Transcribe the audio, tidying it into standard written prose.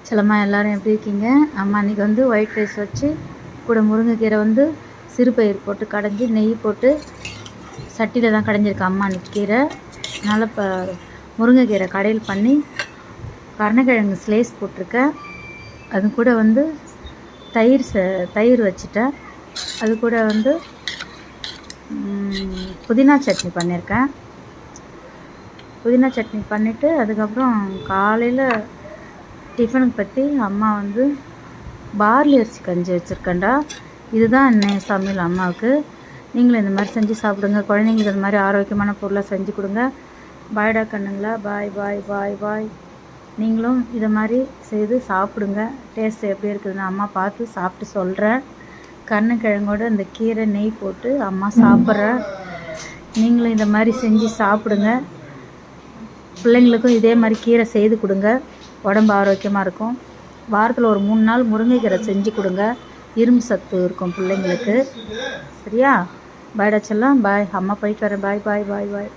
செல்லம்மா எல்லோரும் எப்படி இருக்கீங்க? அம்மா அன்றைக்கி வந்து ஒயிட் ரைஸ் வச்சு கூட முருங்கைக்கீரை வந்து சிறுபயிர் போட்டு கடைஞ்சி நெய் போட்டு சட்டியில் தான் கடைஞ்சிருக்கேன் அம்மா அன்றைக்கி கீரை. அதனால் இப்போ முருங்கைக்கீரை கடையில் பண்ணி கருணக்கிழங்கு ஸ்லைஸ் போட்டிருக்கேன். அது கூட வந்து தயிர் வச்சுட்டேன். அது கூட வந்து புதினா சட்னி பண்ணியிருக்கேன். புதினா சட்னி பண்ணிவிட்டு அதுக்கப்புறம் காலையில் டிஃபனுக்கு பற்றி அம்மா வந்து பார்லி அரிசி கஞ்சி வச்சுருக்கேன்டா. இதுதான் இன்னைய சமையல் அம்மாவுக்கு. நீங்களும் இந்த மாதிரி செஞ்சு சாப்பிடுங்க. குழந்தைங்களுக்கு இந்த மாதிரி ஆரோக்கியமான பொருளாக செஞ்சு கொடுங்க. பாய்டா கண்ணுங்களா, பாய் பாய் பாய் பாய். நீங்களும் இதை மாதிரி செய்து சாப்பிடுங்க. டேஸ்ட் எப்படி இருக்குதுன்னு அம்மா பார்த்து சாப்பிட்டு சொல்கிறேன். கருணக்கிழங்கோட இந்த கீரை நெய் போட்டு அம்மா சாப்பிட்றேன். நீங்களும் இந்த மாதிரி செஞ்சு சாப்பிடுங்க. பிள்ளைங்களுக்கும் இதே மாதிரி கீரை செய்து கொடுங்க. உடம்பு ஆரோக்கியமாக இருக்கும். வாரத்தில் ஒரு 3 நாள் முருங்கைக்கீரை செஞ்சு கொடுங்க. இரும்பு சத்து இருக்கும் பிள்ளைங்களுக்கு. சரியா? பாய்டா செல்லம், பாய். அம்மா போயிட்டு வரேன். பாய் பாய் பாய் பாய்.